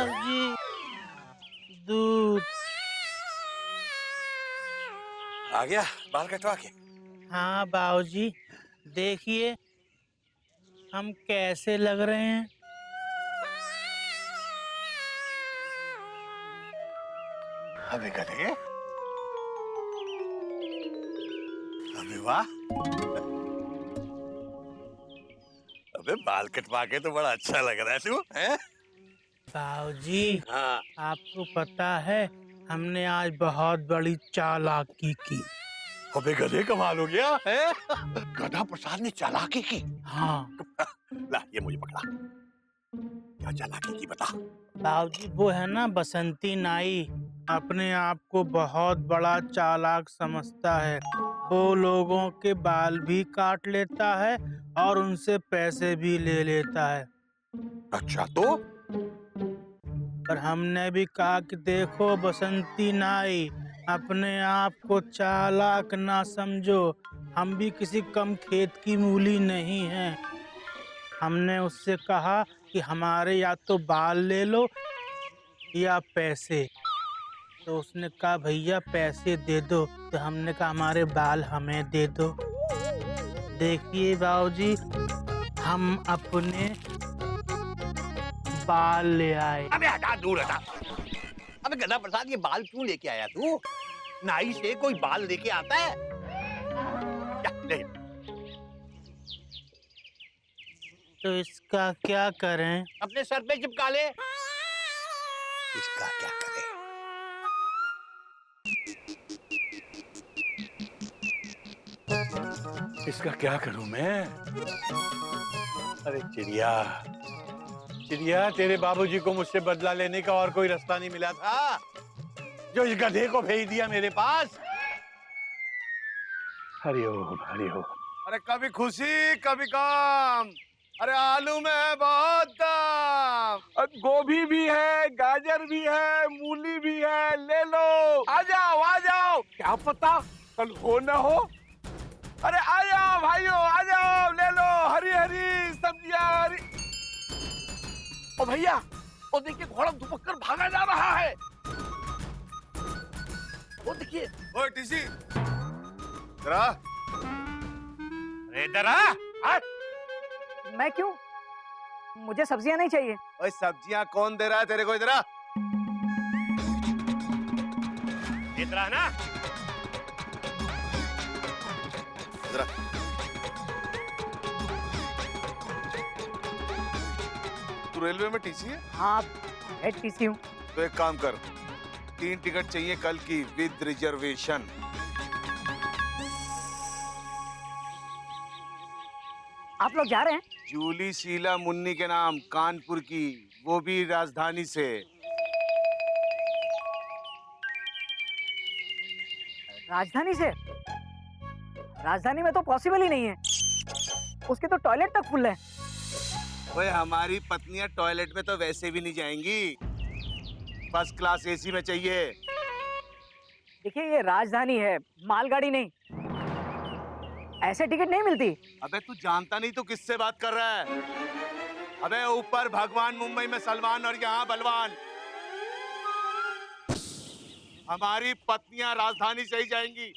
बाबूजी, दूध। आ गया बाल कटवा के? हाँ बाबूजी, देखिए हम कैसे लग रहे हैं। अबे गधे, अबे वाह, अबे बाल कटवा के तो बड़ा अच्छा लग रहा है तू, हैं? बाबूजी, हाँ। आपको पता है हमने आज बहुत बड़ी चालाकी की। अबे गधे कमाल हो गया है। गधा प्रसाद ने चालाकी की? हाँ ला ये मुझे पकड़ा, क्या चालाकी की बता। बाबूजी, वो है ना बसंती नाई, अपने आप को बहुत बड़ा चालाक समझता है। वो लोगों के बाल भी काट लेता है और उनसे पैसे भी ले लेता है। अच्छा तो? पर हमने भी कहा कि देखो बसंती नाई, अपने आप को चालाक ना समझो, हम भी किसी कम खेत की मूली नहीं हैं। हमने उससे कहा कि हमारे या तो बाल ले लो या पैसे। तो उसने कहा भैया पैसे दे दो, तो हमने कहा हमारे बाल हमें दे दो। देखिए बाबूजी, हम अपने बाल ले आए। अबे हटा, दूर हटा। अबे गधा प्रसाद ये बाल क्यों लेके आया तू? नाई से कोई बाल लेके आता है? जा, ले। तो इसका क्या करें? अपने सर पे चिपका ले। इसका क्या करें? इसका क्या करूं मैं? अरे चिड़िया, चिड़िया, तेरे बाबूजी को मुझसे बदला लेने का और कोई रास्ता नहीं मिला था जो इस गधे को भेज दिया मेरे पास। हरिओम हरिओम। अरे कभी खुशी कभी गम, अरे आलू में है बहुत दम। गोभी भी है, गाजर भी है, मूली भी है, ले लो। आ जाओ, क्या पता कल हो ना हो। अरे आ जाओ भाइयों, आ जाओ, ले लो, हरी हरी सब्जियां। हरी ओ भैया, वो देखिए घोड़ा दुपक कर भागा जा रहा है। वो देखिए। ओए टीसी, जरा, अरे जरा। मैं क्यों? मुझे सब्जियां नहीं चाहिए। ओए सब्जियां कौन दे रहा है तेरे को? इधर आ। इधर आ ना। इधर आ। तू रेलवे में टीसी है? हाँ, हेड टीसी हूँ। तो एक काम कर, 3 टिकट चाहिए कल की विद रिजर्वेशन। आप लोग जा रहे हैं? जूली शीला मुन्नी के नाम, कानपुर की, वो भी राजधानी से। राजधानी से? राजधानी में तो पॉसिबल ही नहीं है, उसके तो टॉयलेट तक फुल है। ओए हमारी पत्नियां टॉयलेट में तो वैसे भी नहीं जाएंगी, फर्स्ट क्लास एसी में चाहिए। देखिए ये राजधानी है, मालगाड़ी नहीं, ऐसे टिकट नहीं मिलती। अबे तू जानता नहीं तो किससे बात कर रहा है? अबे ऊपर भगवान, मुंबई में सलमान और यहाँ बलवान। हमारी पत्नियां राजधानी से ही जाएंगी,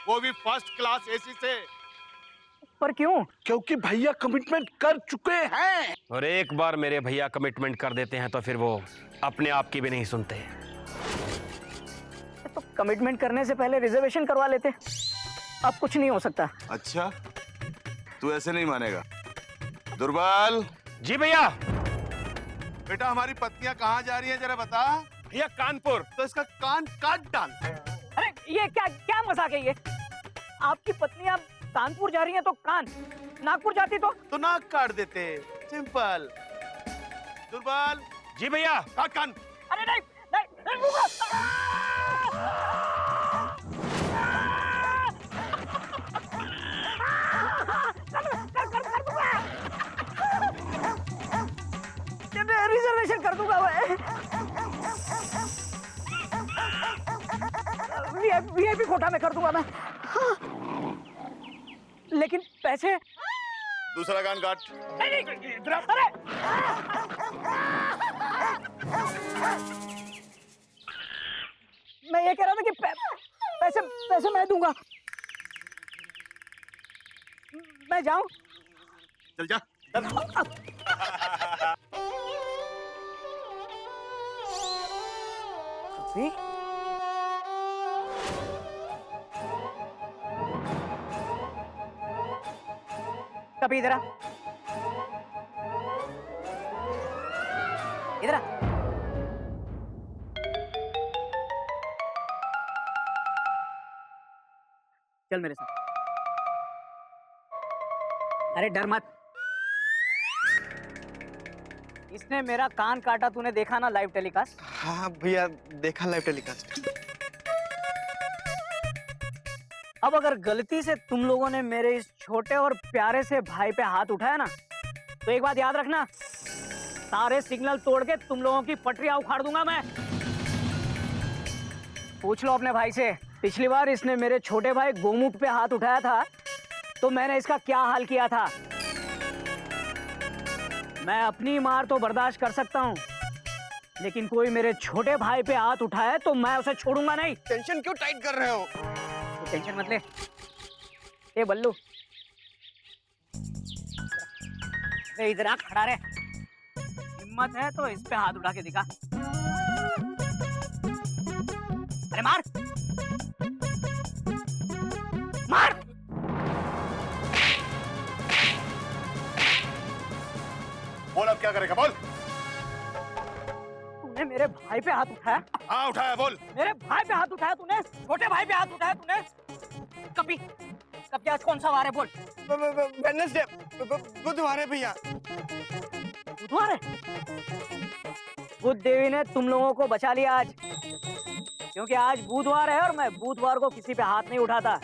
वो भी फर्स्ट क्लास एसी से। पर क्यों? क्योंकि भैया कमिटमेंट कर चुके हैं। और एक बार मेरे भैया कमिटमेंट कर देते हैं तो फिर वो अपने आप की भी नहीं सुनते। तो कमिटमेंट करने से पहले रिजर्वेशन करवा लेते, अब कुछ नहीं हो सकता। अच्छा, तू ऐसे नहीं मानेगा। दुर्बल। जी भैया। बेटा हमारी पत्नियां कहाँ जा रही हैं जरा बता। भैया कानपुर। तो इसका कान काट डाल। अरे ये क्या क्या मजाक है ये? आपकी पत्नियां कानपुर जा रही हैं तो कान, नागपुर जाती तो नाक काट देते, सिंपल। दुर्बल। जी भैया। काट कान। अरे नहीं नहीं, नहीं रुको। रिजर्वेशन कर दूंगा मैं, वीआईपी कोटा में कर दूंगा मैं। लेकिन पैसे? दूसरा कान काट। नहीं, अरे मैं ये कह रहा था कि पैसे पैसे मैं दूंगा। मैं जाऊं? चल जा। कभी कभी इधर आ, इधर आ। चल मेरे साथ। अरे डर मत। इसने मेरा कान काटा, तूने देखा ना लाइव टेलीकास्ट? हाँ भैया, देखा लाइव टेलीकास्ट। अब अगर गलती से तुम लोगों ने मेरे इस छोटे और प्यारे से भाई पे हाथ उठाया ना, तो एक बात याद रखना, सारे सिग्नल तोड़ के तुम लोगों की पटरियां उखाड़ दूंगा मैं। पूछ लो अपने भाई से, पिछली बार इसने मेरे छोटे भाई गोमुख पे हाथ उठाया था तो मैंने इसका क्या हाल किया था। मैं अपनी मार तो बर्दाश्त कर सकता हूँ, लेकिन कोई मेरे छोटे भाई पे हाथ उठाए तो मैं उसे छोड़ूंगा नहीं। टेंशन क्यों टाइट कर रहे हो? तो टेंशन मत ले। ए बल्लू, इधर आ, खड़ा रहे। हिम्मत है तो इस पे हाथ उठा के दिखा। अरे मार मार। बोल, अब क्या करेगा? बोल। तूने मेरे भाई पे हाथ उठाया? हाँ उठाया, बोल। मेरे भाई पे हाथ उठाया तूने? छोटे भाई पे हाथ उठाया तूने? कभी कभी आज कौन सा वार है? बोल। वेडनेसडे, बुधवार है भैया। बुधवार है? बुध देवी ने तुम लोगों को बचा लिया आज, क्योंकि आज बुधवार है और मैं बुधवार को किसी पे हाथ नहीं उठाता।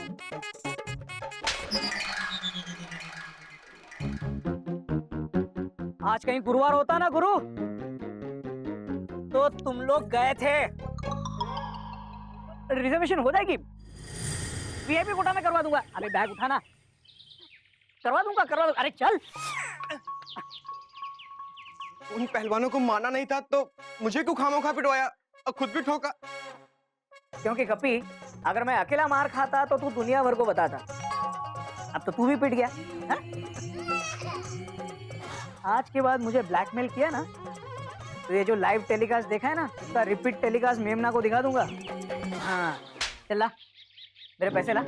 आज कहीं गुरुवार होता ना गुरु, तो तुम लोग गए थे। रिजर्वेशन हो जाएगी, वीआईपी कोटा में करवा दूंगा। अबे बैग उठाना। करवा दूंगा, करवा दूंगा। अरे चल। उन पहलवानों को मारना नहीं था तो मुझे क्यों खामोखा पिटवाया और खुद भी ठोका? क्योंकि कपी, अगर मैं अकेला मार खाता तो तू दुनिया भर को बताता। अब तो तू भी पिट गया है? आज के बाद मुझे ब्लैकमेल किया ना, तो ये जो लाइव टेलीकास्ट देखा है ना, उसका रिपीट टेलीकास्ट मेमना को दिखा दूंगा। हाँ चल ला, मेरे पैसे ला।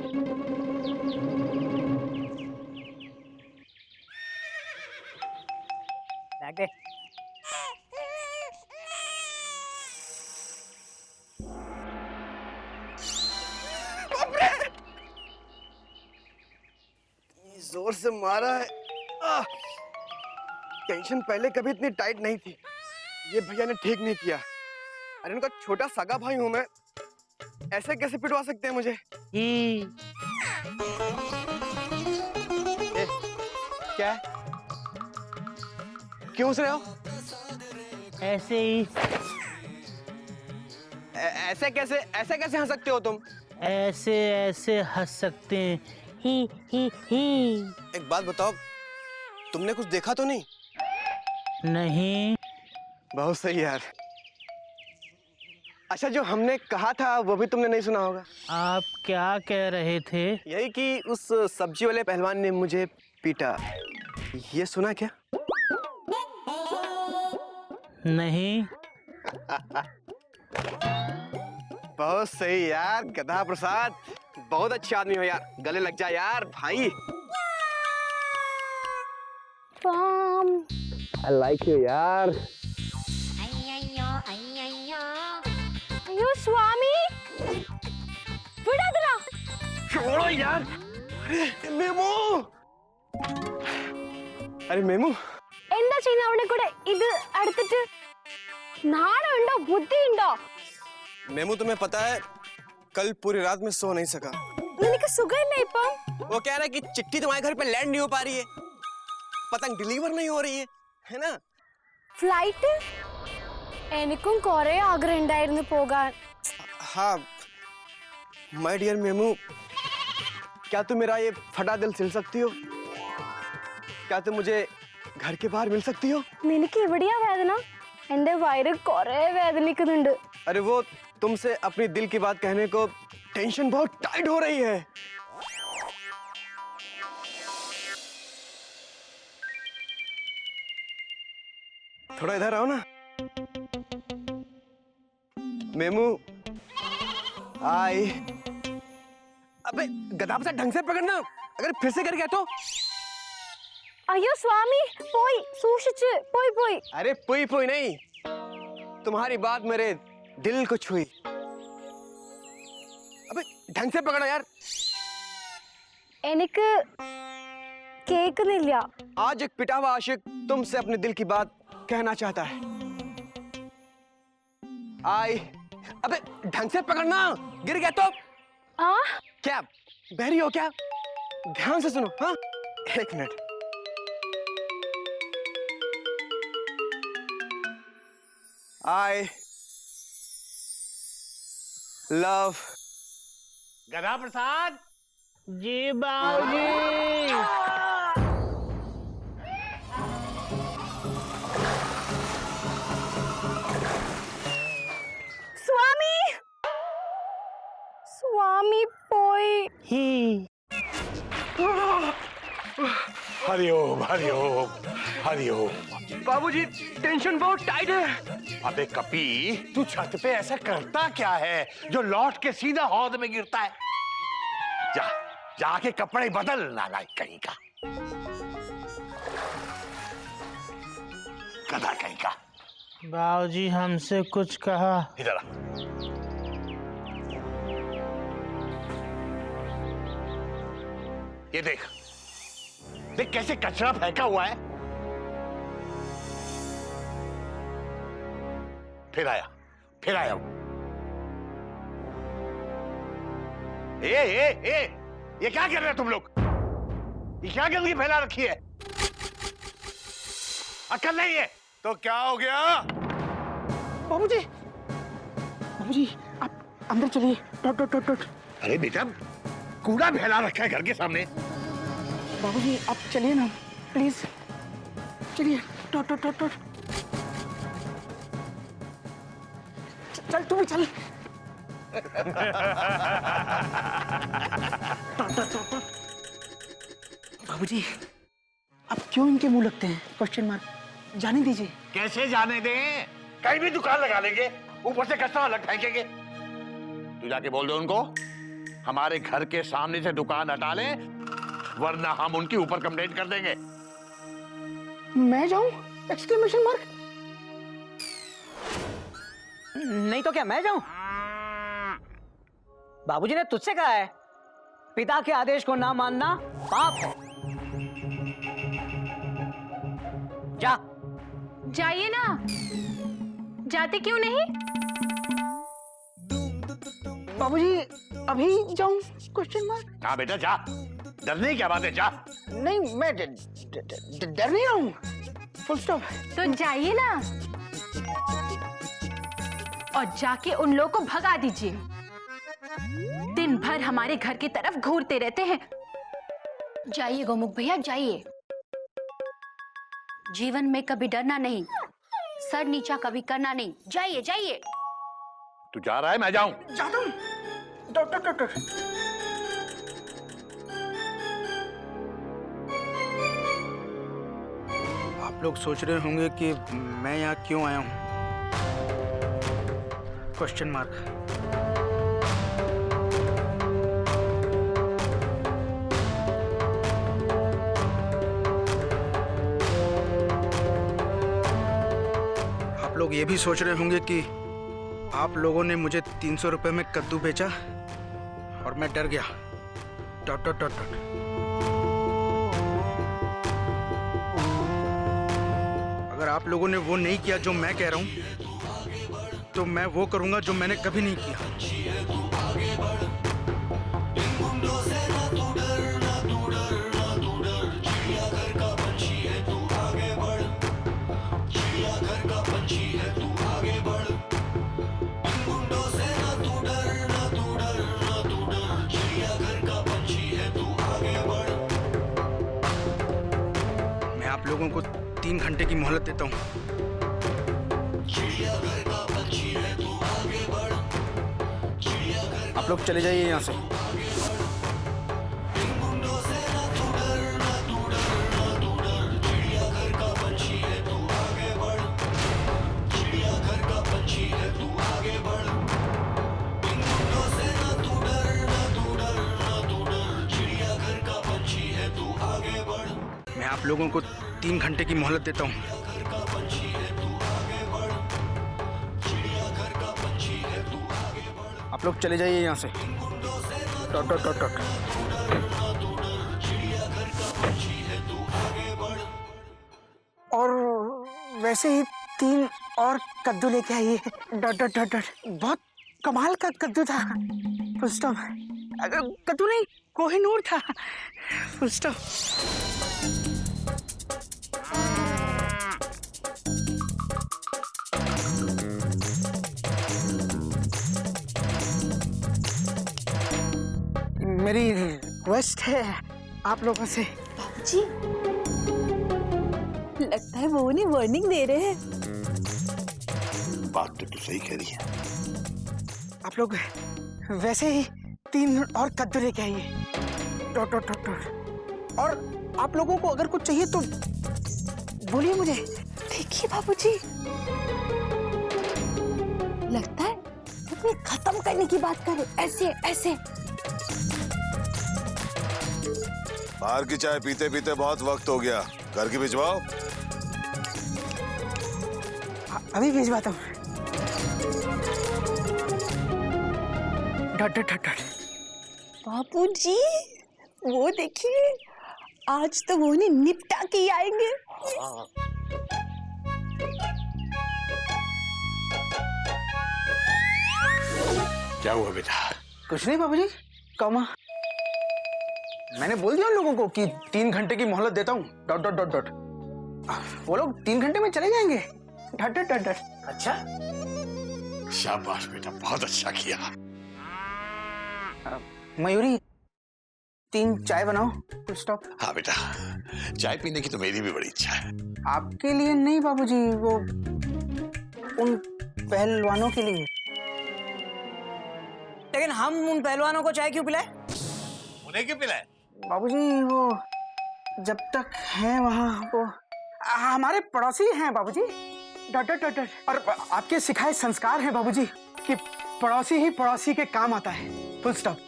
बैग दे। जोर से मारा है। टेंशन पहले कभी इतनी टाइट नहीं थी। ये भैया ने ठीक नहीं किया। अरे उनका छोटा सगा भाई हूं मैं, ऐसे कैसे पिटवा सकते हैं मुझे? ए, क्या है? क्यों हंस रहे हो? ऐसे ही। ऐसे कैसे हंस सकते हो तुम? ऐसे ऐसे हंस सकते हैं। ही। एक बात बताओ, तुमने कुछ देखा तो नहीं? नहीं। बहुत सही यार। अच्छा, जो हमने कहा था वो भी तुमने नहीं सुना होगा। आप क्या कह रहे थे? यही कि उस सब्जी वाले पहलवान ने मुझे पीटा। ये सुना क्या? नहीं। बहुत सही यार गधा प्रसाद, बहुत अच्छे आदमी हो यार। गले लग जा यार भाई। I like you यार। अयो स्वामी, बिड़ादरा। छोड़ो यार। अरे मेमू, എന്താ ചെയ്യുന്നത് അവിടെ കൂടെ? ഇത് അടുത്തിട്ട് നാണമുണ്ടോ, ബുദ്ധിയുണ്ടോ? मेमू, तुम्हें पता है कल पूरी रात में सो नहीं सका। നിനക്ക് സുഖമില്ലേ ഇപ്പം? वो कह रहा है कि चिट्ठी तुम्हारे घर पे लैंड नहीं हो पा रही है, पतंग डिलीवर नहीं हो रही है ना? ഫ്ലൈറ്റ് എനിക്കും കുറെ ആഗ്രഹം ഉണ്ടായിരുന്നു പോകാൻ. हाँ माय डियर मेमू, क्या तुम मेरा ये फटा दिल सिल सकती हो? क्या तुम मुझे घर के बाहर मिल सकती हो? നിനക്ക് എവിടെയാ വേദന? എന്റെ വയറ് കൊറേ വേദനിക്കുന്നുണ്ട്. अरे वो तुमसे अपनी दिल की बात कहने को टेंशन बहुत टाइट हो रही है. थोड़ा इधर आओ ना. मेमू आई. अबे गदाब से ढंग से पकड़ना. अगर फिर से कर गया तो. അയ്യോ സ്വാമി, പോയി സൂക്ഷിച്ച്, പോയി പോയി. अरे पुई पुई नहीं, तुम्हारी बात मेरे दिल को छुई. अबे ढंग से पकड़ो यार. എനിക്ക് കേക്കുന്നില്ല. आज एक पिटा हुआ आशिक तुमसे अपने दिल की बात कहना चाहता है. आई. अबे ढंग से पकड़ना, गिर गया तो. ആ क्या बहरी हो क्या? ध्यान से सुनो. हाँ, एक मिनट. I love. गधा प्रसाद, जी बाबूजी. സ്വാമി, സ്വാമി പോയി. हरिओम हरिओम हरिओम. बाबूजी टेंशन बहुत टाइट है. अबे कपी, तू छत पे ऐसा करता क्या है जो लौट के सीधा हौद में गिरता है? जा जाके कपड़े बदल, नालायक कहीं का. गधा कहीं का. बाबूजी हमसे कुछ कहा? इधर आ. ये देख देख कैसे कचरा फेंका हुआ है. फिर आया ए, ये क्या कर रहे हो तुम लोग? ये क्या गंदगी फैला रखी है? अक्ल नहीं है तो क्या हो गया? बाबूजी, बाबूजी आप अंदर चलिए. टोट टोट टोट टोट. अरे बेटा, कूड़ा फैला रखा है घर के सामने. बाबूजी आप चलिए ना प्लीज. चलिए. टोट टोट टोट टोट. चल तू भी चल. बाबूजी आप क्यों इनके मुंह लगते हैं? Question mark. जाने दीजिए. कैसे जाने दें? कहीं भी दुकान लगा लेंगे, ऊपर से कचरा अलग फेंकेंगे. तू जाके बोल दो उनको हमारे घर के सामने से दुकान हटा लें, वरना हम उनके ऊपर कंप्लेंट कर देंगे. मैं जाऊं? Exclamation mark. नहीं तो क्या मैं जाऊं? बाबूजी ने तुझसे कहा है पिता के आदेश को ना मानना पाप है. जा. जाइए ना. जाते क्यों नहीं? बाबूजी अभी जाऊं? Question mark. हाँ बेटा जा, डरने की क्या बात है, जा. नहीं मैं डर नहीं रहा हूं. Full stop. तो जाइए ना और जाके उन लोगों को भगा दीजिए. दिन भर हमारे घर की तरफ घूरते रहते हैं. जाइए गोमुख भैया जाइए. जीवन में कभी डरना नहीं, सर नीचा कभी करना नहीं. जाइए जाइए. तू जा रहा है, मैं जाऊं? जाता हूं. Doctor doctor. आप लोग सोच रहे होंगे कि मैं यहाँ क्यों आया हूँ? Question mark. आप लोग ये भी सोच रहे होंगे कि आप लोगों ने मुझे 300 रुपए में कद्दू बेचा और मैं डर गया. Dot dot dot dot. अगर आप लोगों ने वो नहीं किया जो मैं कह रहा हूं, तो मैं वो करूंगा जो मैंने कभी नहीं किया. मैं आप लोगों को 3 घंटे की मोहलत देता हूं. आप लोग चले जाइए यहाँ से। मैं आप लोगों को 3 घंटे की मोहलत देता हूँ। आप लोग चले जाइए यहाँ से। Taught taught taught taught. और वैसे ही 3 और कद्दू लेके आइए। Dot dot dot dot. बहुत कमाल का कद्दू था। Full stop. कद्दू नहीं, कोहिनूर था। Full stop. मेरी रिक्वेस्ट है आप लोगों से। जी लगता है वो नहीं वार्निंग दे रहे हैं। बात तो तू सही कह रही है। आप लोग वैसे ही 3 और कद्दू लेके आइए। Taught taught taught taught. और आप लोगों को अगर कुछ चाहिए तो बोलिए मुझे। देखिए बाबूजी, लगता है अपने खत्म करने की बात करे। ऐसे ऐसे बाहर की चाय पीते पीते बहुत वक्त हो गया, घर की भिजवाओ। अभी भिजवाता हूँ। Dot dot dot dot. बाबूजी वो देखिए, आज तो वो नहीं निपटा के ही आएंगे। क्या हुआ बेटा? कुछ नहीं बाबूजी। कौमा मैंने बोल दिया उन लोगों को कि 3 घंटे की मोहलत देता हूँ। Dot dot dot dot. वो लोग 3 घंटे में चले जाएंगे। Dot dot dot dot. अच्छा, शाबाश बेटा, बहुत अच्छा किया। मयूरी 3 चाय बनाओ। Full stop. हाँ बेटा, चाय पीने की तो मेरी भी बड़ी इच्छा है। आपके लिए नहीं बाबूजी, वो उन पहलवानों के लिए। लेकिन हम उन पहलवानों को चाय क्यों पिलाए? उन्हें क्यों पिलाए? बाबूजी वो जब तक हैं वहाँ वो हमारे पड़ोसी हैं बाबूजी। Dot dot dot. और आपके सिखाए संस्कार हैं बाबूजी कि पड़ोसी ही पड़ोसी के काम आता है। Full stop.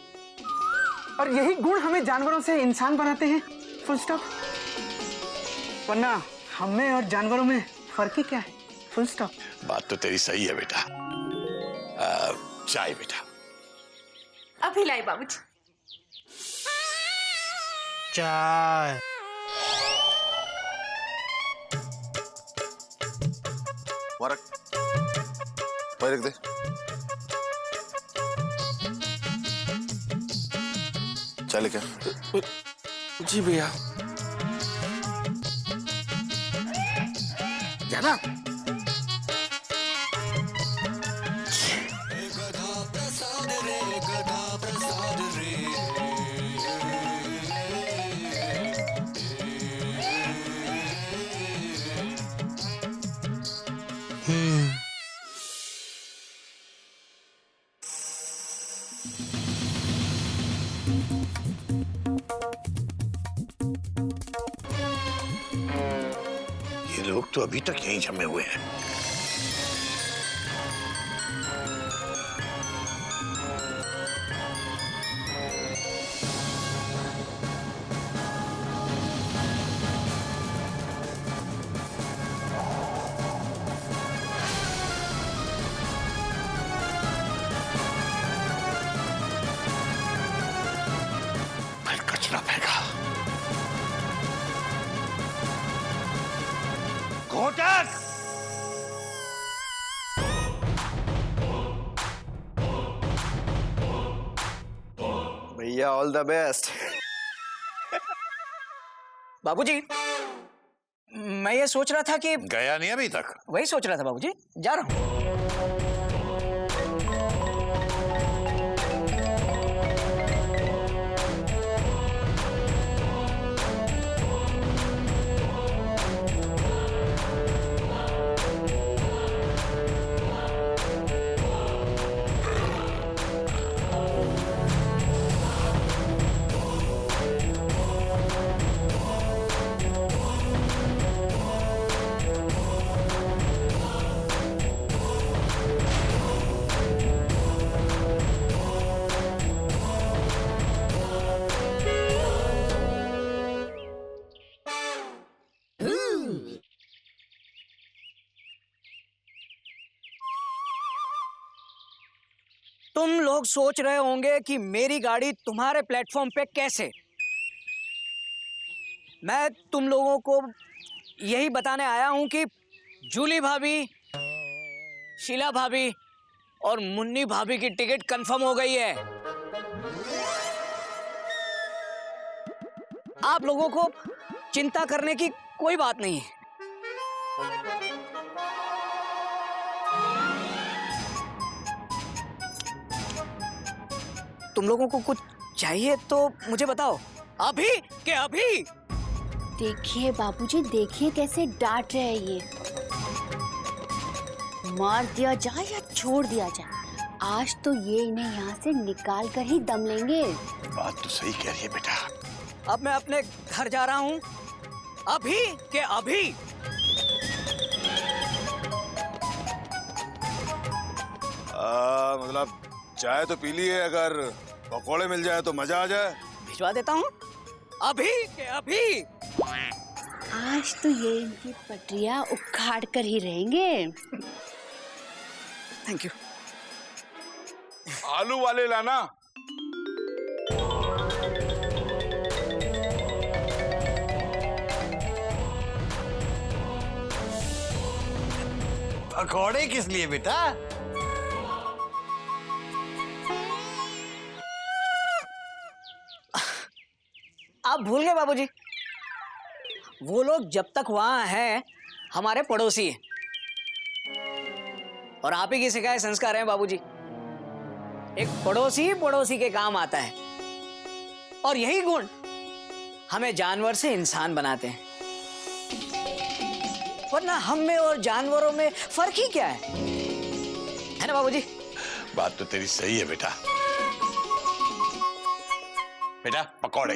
और यही गुण हमें जानवरों से इंसान बनाते हैं। Full stop. वरना हमें और जानवरों में फर्क ही क्या है? Full stop. बात तो तेरी सही है बेटा। चाय बेटा। अभी लाई बाबूजी। चाय। रख दे। चले क्या? जी भैया। ज्यादा ये लोग तो अभी तक यहीं जमे हुए हैं। फिर कचरा फेंका। घोटक! भैया ऑल द बेस्ट। बाबूजी मैं ये सोच रहा था कि गया नहीं अभी तक? वही सोच रहा था बाबूजी, जा रहा हूँ। तुम लोग सोच रहे होंगे कि मेरी गाड़ी तुम्हारे प्लेटफॉर्म पे कैसे। मैं तुम लोगों को यही बताने आया हूं कि जूली भाभी, शीला भाभी और मुन्नी भाभी की टिकट कंफर्म हो गई है। आप लोगों को चिंता करने की कोई बात नहीं है। तुम लोगों को कुछ चाहिए तो मुझे बताओ, अभी के अभी। देखिए बाबूजी, देखिए कैसे डांट रहे हैं ये। मार दिया जाए या छोड़ दिया जाए, आज तो ये इन्हें यहाँ से निकाल कर ही दम लेंगे। बात तो सही कह रही है बेटा। अब मैं अपने घर जा रहा हूँ, अभी के अभी। मतलब चाय तो पी ली है, अगर पकौड़े मिल जाए तो मजा आ जाए। भिजवा देता हूँ, अभी के अभी। आज तो ये इनकी पटरियां उखाड़ कर ही रहेंगे। Thank you. आलू वाले लाना। पकौड़े किस लिए बेटा? आप भूल गए बाबूजी, वो लोग जब तक वहां हैं हमारे पड़ोसी हैं, और आप ही की सिखाए संस्कार हैं बाबूजी। एक पड़ोसी पड़ोसी के काम आता है, और यही गुण हमें जानवर से इंसान बनाते हैं। वरना हम में और जानवरों में फर्क ही क्या है ना बाबूजी? बात तो तेरी सही है बेटा। बेटा पकौड़े।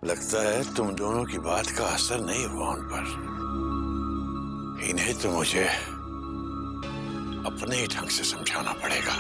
लगता है तुम दोनों की बात का असर नहीं हुआ उन पर। इन्हें तो मुझे अपने ही ढंग से समझाना पड़ेगा।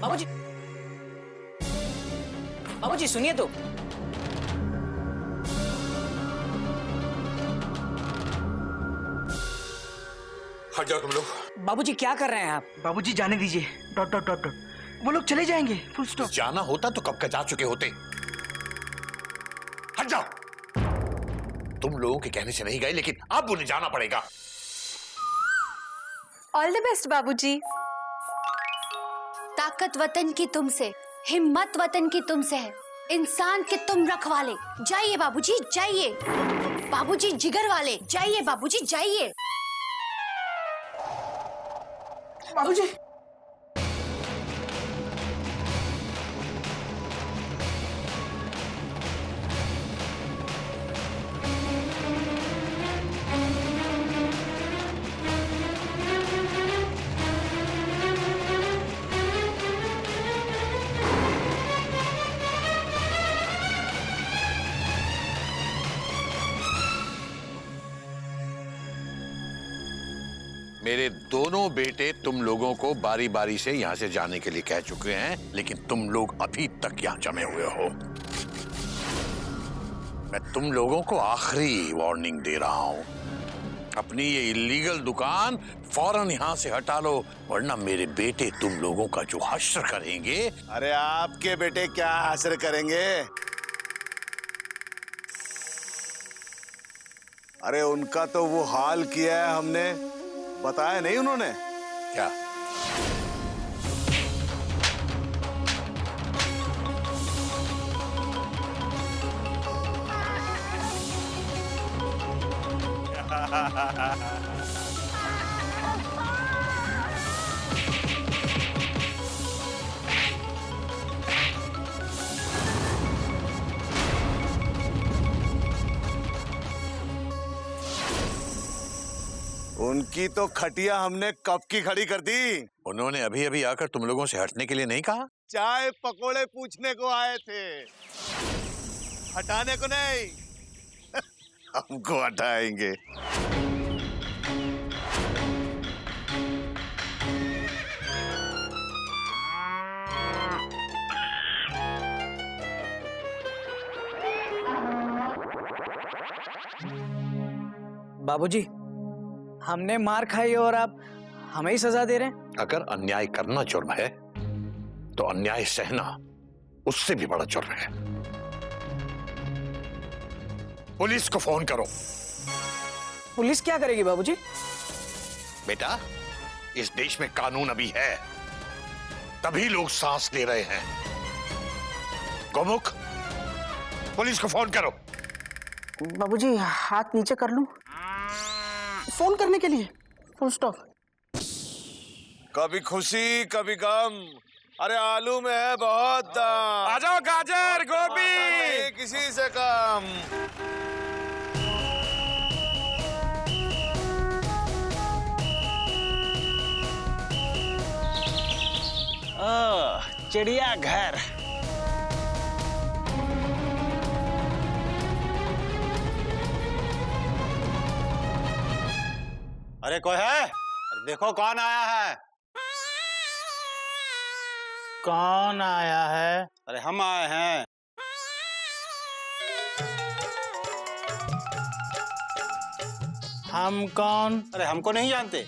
बाबूजी, बाबूजी सुनिए तो। हट जाओ तुम लोग। बाबूजी क्या कर रहे हैं आप? बाबूजी जाने दीजिए। Dot dot dot dot. वो लोग चले जाएंगे, फुल स्टॉप। जाना होता तो कब का जा चुके होते। हट जाओ। तुम लोगों के कहने से नहीं गए, लेकिन अब उन्हें जाना पड़ेगा। ऑल द बेस्ट बाबूजी। ताकत वतन की तुमसे, हिम्मत वतन की तुमसे है, इंसान के तुम रखवाले। जाइए बाबूजी जाइए। बाबूजी जिगर वाले, जाइए बाबूजी जाइए। बाबूजी मेरे दोनों बेटे तुम लोगों को बारी बारी से यहाँ से जाने के लिए कह चुके हैं, लेकिन तुम लोग अभी तक यहाँ जमे हुए हो। मैं तुम लोगों को आखिरी वार्निंग दे रहा हूँ, अपनी ये इलीगल दुकान फौरन यहाँ से हटा लो, वरना मेरे बेटे तुम लोगों का जो हश्र करेंगे। अरे आपके बेटे क्या हश्र करेंगे? अरे उनका तो वो हाल किया है हमने, बताया नहीं उन्होंने क्या? उनकी तो खटिया हमने कब की खड़ी कर दी। उन्होंने अभी अभी आकर तुम लोगों से हटने के लिए नहीं कहा? चाय पकोड़े पूछने को आए थे, हटाने को नहीं। हमको हटाएंगे। बाबूजी, हमने मार खाई और आप हमें ही सजा दे रहे हैं। अगर अन्याय करना जुर्म है तो अन्याय सहना उससे भी बड़ा जुर्म है। पुलिस को फोन करो। पुलिस क्या करेगी बाबूजी? बेटा, इस देश में कानून अभी है, तभी लोग सांस ले रहे हैं। गोमुख, पुलिस को फोन करो। बाबूजी हाथ नीचे कर लूं? फोन करने के लिए फुल स्टॉप। कभी खुशी कभी गम, अरे आलू में है बहुत दम। आ जाओ गाजर गोभी। नहीं किसी से कम। चिड़ियाघर। अरे कोई है? अरे देखो कौन आया है। कौन आया है? अरे हम आए हैं। हम कौन? अरे हमको नहीं जानते,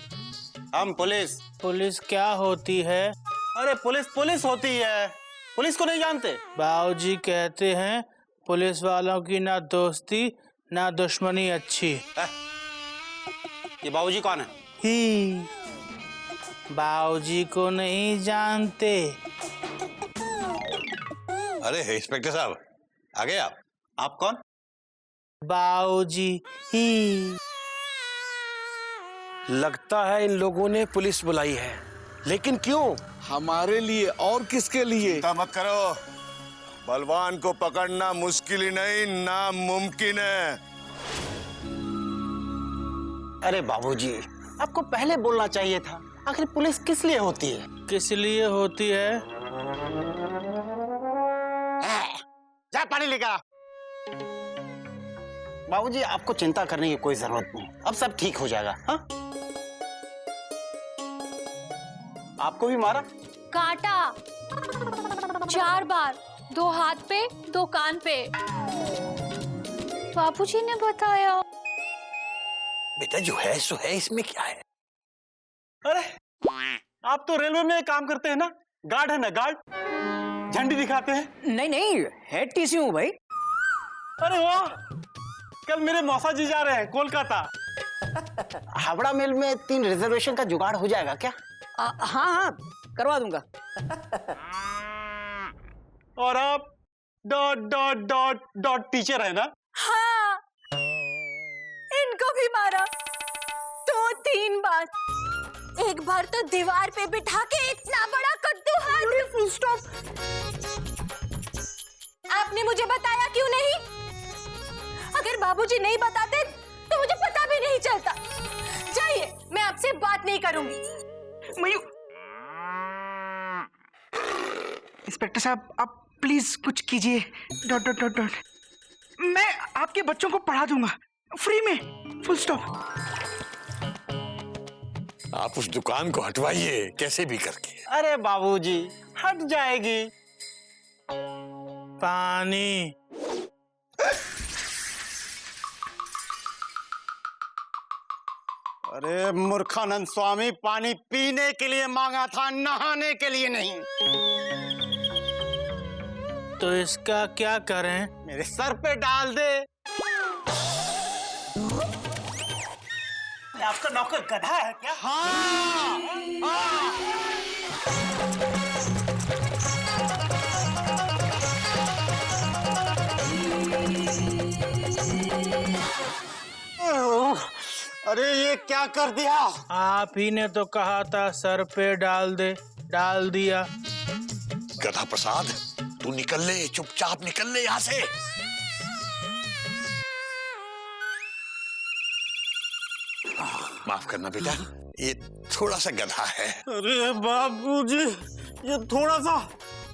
हम पुलिस। पुलिस क्या होती है? अरे पुलिस पुलिस होती है, पुलिस को नहीं जानते? बाबूजी कहते हैं पुलिस वालों की ना दोस्ती ना दुश्मनी अच्छी। ये बाबूजी कौन है? ही बाबूजी को नहीं जानते? अरे इंस्पेक्टर साहब, आ गए आप कौन? बाबूजी ही। लगता है इन लोगों ने पुलिस बुलाई है, लेकिन क्यों? हमारे लिए और किसके लिए? चिंता मत करो, बलवान को पकड़ना मुश्किल ही नहीं नामुमकिन है। अरे बाबूजी, आपको पहले बोलना चाहिए था। आखिर पुलिस किस लिए होती है? किस लिए होती है? जा पानी लेकर आ। बाबूजी, आपको चिंता करने की कोई जरूरत नहीं, अब सब ठीक हो जाएगा। हाँ? आपको भी मारा? काटा 4 बार, 2 हाथ पे 2 कान पे। बाबूजी ने बताया। बेटा जो है सो है, इसमें क्या है? अरे आप तो रेलवे में काम करते हैं ना, गार्ड है ना, गार्ड झंडी दिखाते हैं। नहीं नहीं, हेड टीसी हूँ भाई। अरे वाह, कल मेरे मौसा जी जा रहे हैं कोलकाता। हावड़ा मेल में 3 रिजर्वेशन का जुगाड़ हो जाएगा क्या? हाँ हाँ, करवा दूंगा। और आप dot dot dot dot teacher है ना? हाँ, इनको भी मारा 2-3 बार। एक बार तो दीवार पे बिठा के इतना बड़ा कद्दू हाथ। Full stop. आपने मुझे बताया क्यों नहीं? अगर बाबूजी नहीं बताते तो मुझे पता भी नहीं चलता। जाइए, मैं आपसे बात नहीं करूंगी। इंस्पेक्टर साहब आप प्लीज कुछ कीजिए। Dot dot dot dot. मैं आपके बच्चों को पढ़ा दूंगा फ्री में, फुल स्टॉप। आप उस दुकान को हटवाइए कैसे भी करके। अरे बाबूजी, हट जाएगी। पानी। अरे मूर्खानंद स्वामी, पानी पीने के लिए मांगा था, नहाने के लिए नहीं। तो इसका क्या करें? मेरे सर पे डाल दे। आपका नौकर गधा है क्या? अरे ये क्या कर दिया? आप ही ने तो कहा था सर पे डाल दे, डाल दिया। गधा प्रसाद, तू निकल ले, चुपचाप निकल ले यहाँ से। माफ करना बेटा, ये थोड़ा सा गधा है। अरे बाबूजी, ये थोड़ा सा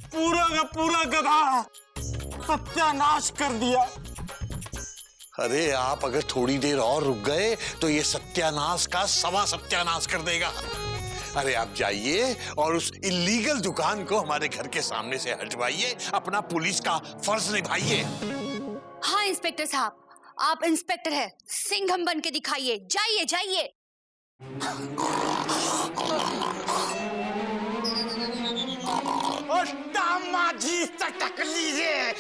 पूरा का पूरा गधा है, सत्यानाश कर दिया। अरे आप अगर थोड़ी देर और रुक गए तो ये सत्यानाश का सवा सत्यानाश कर देगा। अरे आप जाइए और उस इलीगल दुकान को हमारे घर के सामने से हटवाइए, अपना पुलिस का फर्ज निभाइए। हाँ इंस्पेक्टर साहब, आप इंस्पेक्टर है, सिंघम बन के दिखाइए। जाइए जाइए। दामाजी तटक लीजिए।